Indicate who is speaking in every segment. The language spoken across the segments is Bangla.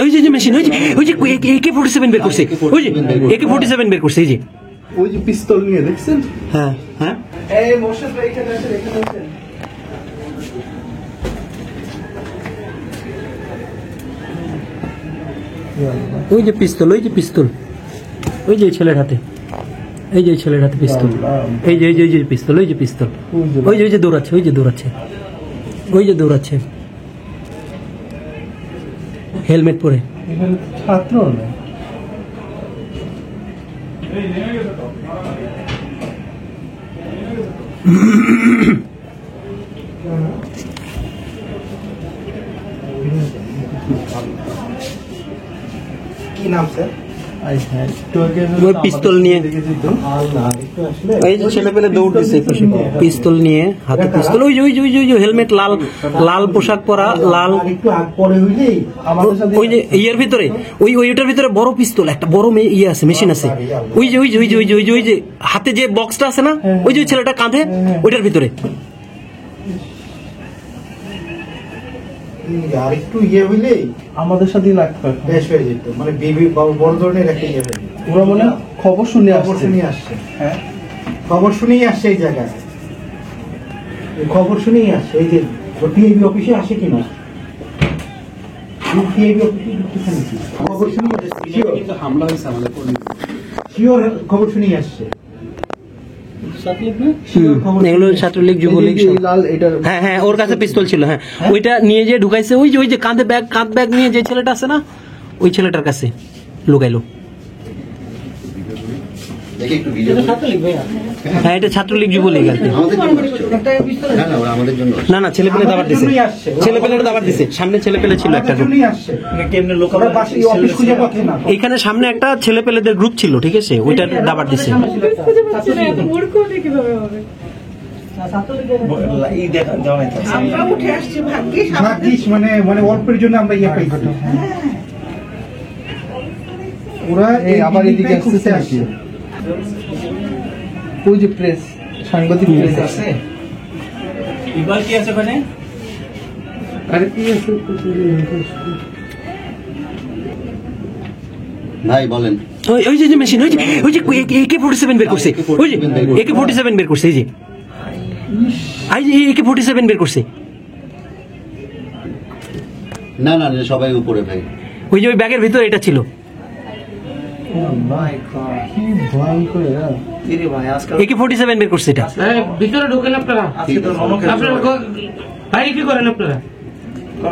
Speaker 1: ওই যে মেশিন, ওই যে AK-47 বের করছে, ওই যে AK-47 বের করছে, এই যে
Speaker 2: ওই যে পিস্তল নিয়ে দেখছেন।
Speaker 1: হ্যাঁ হ্যাঁ,
Speaker 2: এই মোর্শেদ ভাই এখানে আছে, এখানে আছে।
Speaker 1: ওই যে পিস্তল, ওই যে পিস্তল, ওই যে ছেলের হাতে, এই যে ছেলের হাতে পিস্তল, এই যে পিস্তল, ওই যে পিস্তল, ওই যে দৌড়াচ্ছে, ওই যে দৌড়াচ্ছে, ওই যে দৌড়াচ্ছে হেলমেট পরে।
Speaker 2: ছাত্র না, কি নাম স্যার?
Speaker 1: পিস্তল নিয়ে এই যে ছেলে পেলে দৌড় দিচ্ছে, পিস্তল নিয়ে হাতে পিস্তল, ওই যে হেলমেট, লাল পোশাক পরা, লাল, ওই যে ইয়ের ভিতরে, ওইটার ভিতরে বড় পিস্তল, একটা বড় ইয়ে আছে, মেশিন আছে, ওই যে হাতে যে বক্সটা আছে না, ওই যে ছেলেটা কাঁধে, ওইটার ভিতরে।
Speaker 2: আর একটু ইয়ে হইলে আমাদের সাথে লাগতো, বেশ হয়ে যেত, মানে বেবি বড় ধরনের একটা ইয়ে হয়ে যেত। ওরা মানে খবর শুনে আসছে, হ্যাঁ খবর শুনেই আসছে এই জায়গায়, খবর শুনেই আসছে। এই যে টিআইবি অফিসে আসে কিনা, টিআইবি অফিসে খবর শুনেই আসছে, হামলা হয়েছে আমাদের শিওর, খবর শুনেই আসছে।
Speaker 1: এগুলো ছাত্রলীগ, যুবলীগ, হ্যাঁ হ্যাঁ, ওর কাছে পিস্তল ছিল, হ্যাঁ ওইটা নিয়ে যে ঢুকাইছে, ওই যে কাঁধে ব্যাগ নিয়ে যে ছেলেটা আছে না, ওই ছেলেটার কাছে লুকাইলো। হ্যাঁ এটা ছাত্রলীগ, যুবলীগ আর কি। না ছেলেপেলে দাবার দিছে, ছেলেপেলের দাবার দিছে, সামনে ছেলেপেলে ছিল একটা গ্রুপ, এখানে সামনে একটা ছেলেপেলেদের গ্রুপ ছিল, ঠিক আছে, ওইটার দাবার দিছে।
Speaker 2: মানে অল্পের জন্য আমরা ইয়ে পাই, ওরা আবার এদিকে আসছে। ওই যে প্রেস, সাংবাদিক প্রেস আছে, ইকবাল কি আছে ওখানে? আরে কি আছে
Speaker 3: ভাই বলেন।
Speaker 1: ওই যে মেশিন, ওই যে AK-47 বের করছে, ওই যে AK-47 বের করছে, এই যে AK-47 বের করছে।
Speaker 3: না সবাই উপরে ভাই,
Speaker 1: ওই যে ওই ব্যাগের ভিতরে এটা ছিল। AK-47 বের করছে, এটা ভিতরে ঢোকেন আপনারা, বাইরে কি করেন আপনারা?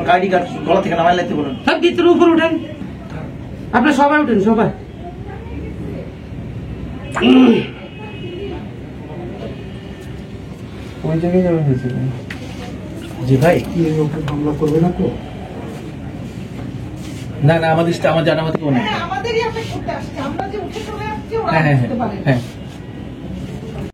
Speaker 2: গাড়ি গলা থেকে নামাই লাইতে বলুন,
Speaker 1: সব ভিতরে উপরে উঠেন, আপনারা সবাই উঠেন, সবাই।
Speaker 2: ওই জায়গায় যাওয়া হয়েছিল। জি ভাই, কি হামলা করবে না তো? না আমার জানা মতো কেউ নেই।
Speaker 4: আমাদেরই আপনি করতে আসছে, আমরা যে উঠে চলে আসছি, ওরা
Speaker 2: হ্যাঁ
Speaker 4: করতে পারে।
Speaker 2: হ্যাঁ